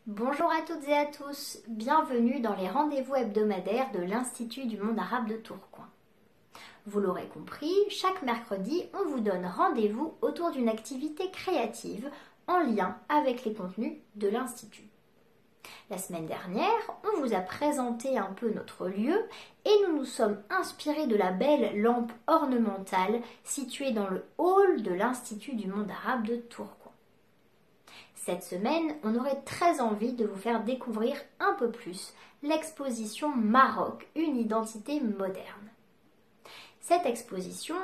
Bonjour à toutes et à tous, bienvenue dans les rendez-vous hebdomadaires de l'Institut du monde arabe de Tourcoing. Vous l'aurez compris, chaque mercredi, on vous donne rendez-vous autour d'une activité créative en lien avec les contenus de l'Institut. La semaine dernière, on vous a présenté un peu notre lieu et nous nous sommes inspirés de la belle lampe ornementale située dans le hall de l'Institut du monde arabe de Tourcoing. Cette semaine, on aurait très envie de vous faire découvrir un peu plus l'exposition Maroc, une identité moderne. Cette exposition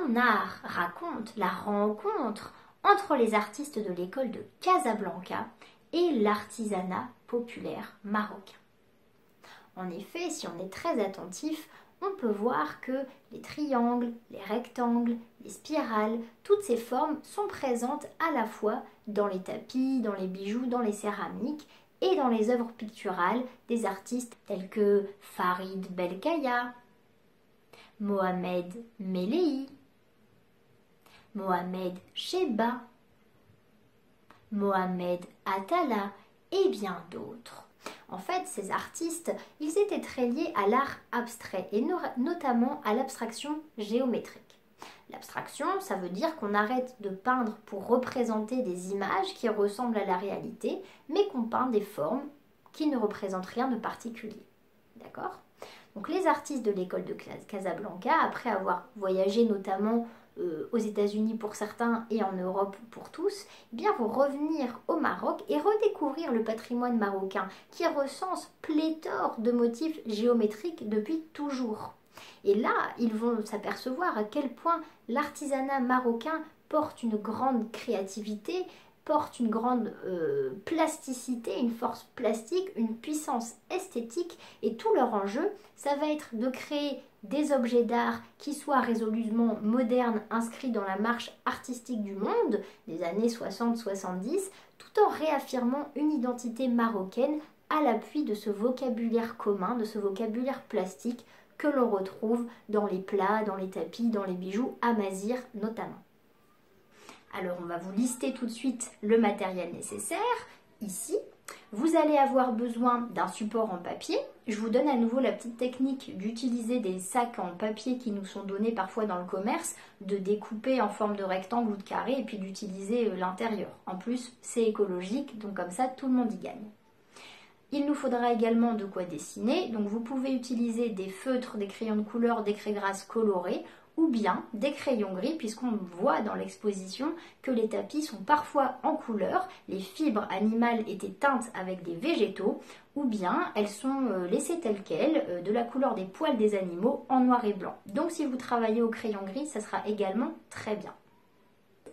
raconte la rencontre entre les artistes de l'école de Casablanca et l'artisanat populaire marocain. En effet, si on est très attentif, on peut voir que les triangles, les rectangles, les spirales, toutes ces formes sont présentes à la fois dans les tapis, dans les bijoux, dans les céramiques et dans les œuvres picturales des artistes tels que Farid Belkaya, Mohamed Melehi, Mohamed Cheba, Mohamed Atala et bien d'autres. En fait, ces artistes, ils étaient très liés à l'art abstrait et notamment à l'abstraction géométrique. L'abstraction, ça veut dire qu'on arrête de peindre pour représenter des images qui ressemblent à la réalité, mais qu'on peint des formes qui ne représentent rien de particulier. D'accord ? Donc les artistes de l'école de Casablanca, après avoir voyagé notamment aux États-Unis pour certains et en Europe pour tous, eh bien vont revenir au Maroc et redécouvrir le patrimoine marocain qui recense pléthore de motifs géométriques depuis toujours. Et là, ils vont s'apercevoir à quel point l'artisanat marocain porte une grande créativité, porte une grande plasticité, une force plastique, une puissance esthétique, et tout leur enjeu, ça va être de créer des objets d'art qui soient résolument modernes, inscrits dans la marche artistique du monde des années 60-70, tout en réaffirmant une identité marocaine à l'appui de ce vocabulaire commun, de ce vocabulaire plastique que l'on retrouve dans les plats, dans les tapis, dans les bijoux amazigh notamment. Alors on va vous lister tout de suite le matériel nécessaire. Ici, vous allez avoir besoin d'un support en papier. Je vous donne à nouveau la petite technique d'utiliser des sacs en papier qui nous sont donnés parfois dans le commerce, de découper en forme de rectangle ou de carré et puis d'utiliser l'intérieur. En plus, c'est écologique, donc comme ça tout le monde y gagne. Il nous faudra également de quoi dessiner, donc vous pouvez utiliser des feutres, des crayons de couleur, des craies grasses colorées ou bien des crayons gris, puisqu'on voit dans l'exposition que les tapis sont parfois en couleur, les fibres animales étaient teintes avec des végétaux, ou bien elles sont laissées telles quelles, de la couleur des poils des animaux en noir et blanc. Donc si vous travaillez au crayon gris, ça sera également très bien.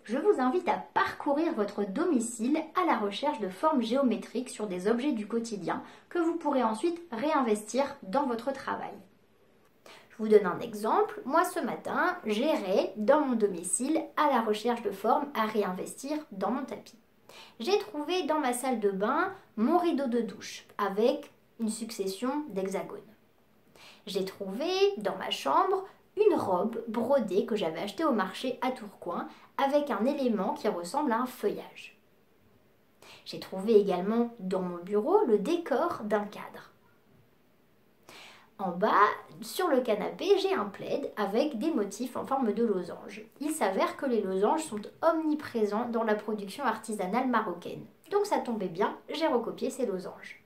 Je vous invite à parcourir votre domicile à la recherche de formes géométriques sur des objets du quotidien que vous pourrez ensuite réinvestir dans votre travail. Je vous donne un exemple. Moi, ce matin, j'irai dans mon domicile à la recherche de formes à réinvestir dans mon tapis. J'ai trouvé dans ma salle de bain mon rideau de douche avec une succession d'hexagones. J'ai trouvé dans ma chambre une robe brodée que j'avais achetée au marché à Tourcoing avec un élément qui ressemble à un feuillage. J'ai trouvé également dans mon bureau le décor d'un cadre. En bas, sur le canapé, j'ai un plaid avec des motifs en forme de losange. Il s'avère que les losanges sont omniprésents dans la production artisanale marocaine. Donc ça tombait bien, j'ai recopié ces losanges.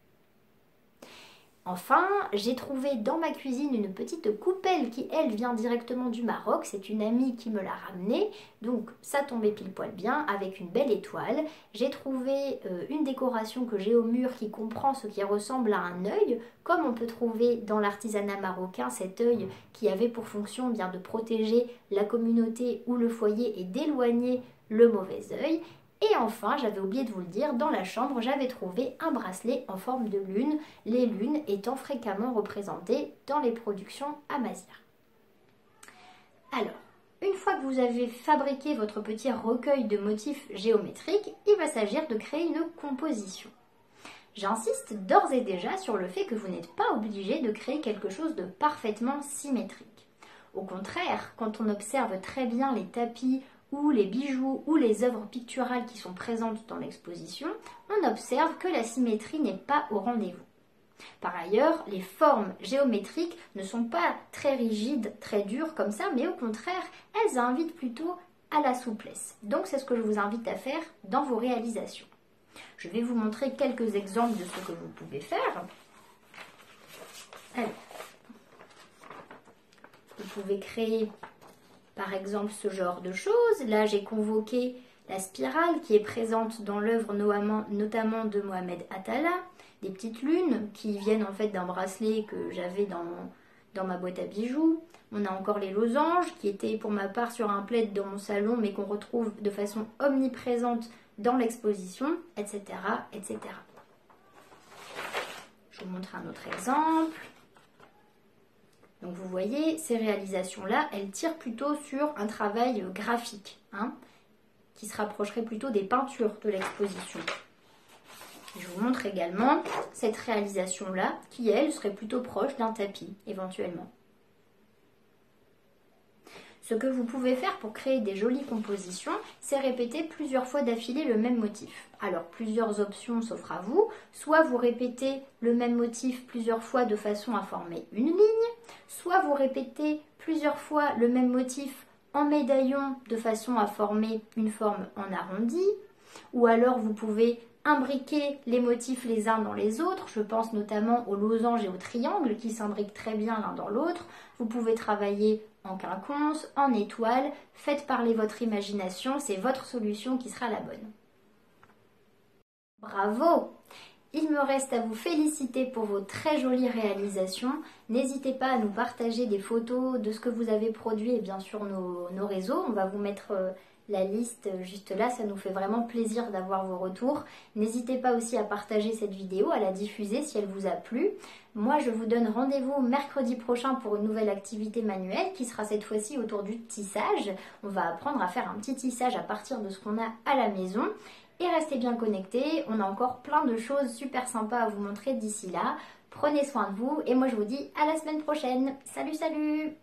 Enfin, j'ai trouvé dans ma cuisine une petite coupelle qui, elle, vient directement du Maroc. C'est une amie qui me l'a ramenée, donc ça tombait pile poil bien avec une belle étoile. J'ai trouvé une décoration que j'ai au mur qui comprend ce qui ressemble à un œil, comme on peut trouver dans l'artisanat marocain cet œil qui avait pour fonction bien de protéger la communauté ou le foyer et d'éloigner le mauvais œil. Et enfin, j'avais oublié de vous le dire, dans la chambre, j'avais trouvé un bracelet en forme de lune, les lunes étant fréquemment représentées dans les productions amazigh. Alors, une fois que vous avez fabriqué votre petit recueil de motifs géométriques, il va s'agir de créer une composition. J'insiste d'ores et déjà sur le fait que vous n'êtes pas obligé de créer quelque chose de parfaitement symétrique. Au contraire, quand on observe très bien les tapis ou les bijoux ou les œuvres picturales qui sont présentes dans l'exposition, on observe que la symétrie n'est pas au rendez-vous. Par ailleurs, les formes géométriques ne sont pas très rigides, très dures comme ça, mais au contraire, elles invitent plutôt à la souplesse. Donc c'est ce que je vous invite à faire dans vos réalisations. Je vais vous montrer quelques exemples de ce que vous pouvez faire. Alors, vous pouvez créer par exemple ce genre de choses. Là, j'ai convoqué la spirale qui est présente dans l'œuvre notamment de Mohamed Attallah, des petites lunes qui viennent en fait d'un bracelet que j'avais dans ma boîte à bijoux. On a encore les losanges qui étaient pour ma part sur un plaid dans mon salon mais qu'on retrouve de façon omniprésente dans l'exposition, etc., etc. Je vous montre un autre exemple. Donc vous voyez, ces réalisations-là, elles tirent plutôt sur un travail graphique, qui se rapprocherait plutôt des peintures de l'exposition. Je vous montre également cette réalisation-là, qui elle serait plutôt proche d'un tapis, éventuellement. Ce que vous pouvez faire pour créer des jolies compositions, c'est répéter plusieurs fois d'affilée le même motif. Alors plusieurs options s'offrent à vous, soit vous répétez le même motif plusieurs fois de façon à former une ligne, soit vous répétez plusieurs fois le même motif en médaillon de façon à former une forme en arrondi, ou alors vous pouvez imbriquer les motifs les uns dans les autres, je pense notamment aux losanges et aux triangles qui s'imbriquent très bien l'un dans l'autre. Vous pouvez travailler en quinconce, en étoile, faites parler votre imagination, c'est votre solution qui sera la bonne. Bravo! Il me reste à vous féliciter pour vos très jolies réalisations. N'hésitez pas à nous partager des photos de ce que vous avez produit et bien sûr nos réseaux. On va vous mettre la liste juste là, ça nous fait vraiment plaisir d'avoir vos retours. N'hésitez pas aussi à partager cette vidéo, à la diffuser si elle vous a plu. Moi je vous donne rendez-vous mercredi prochain pour une nouvelle activité manuelle qui sera cette fois-ci autour du tissage. On va apprendre à faire un petit tissage à partir de ce qu'on a à la maison. Et restez bien connectés, on a encore plein de choses super sympas à vous montrer d'ici là. Prenez soin de vous et moi je vous dis à la semaine prochaine. Salut, salut!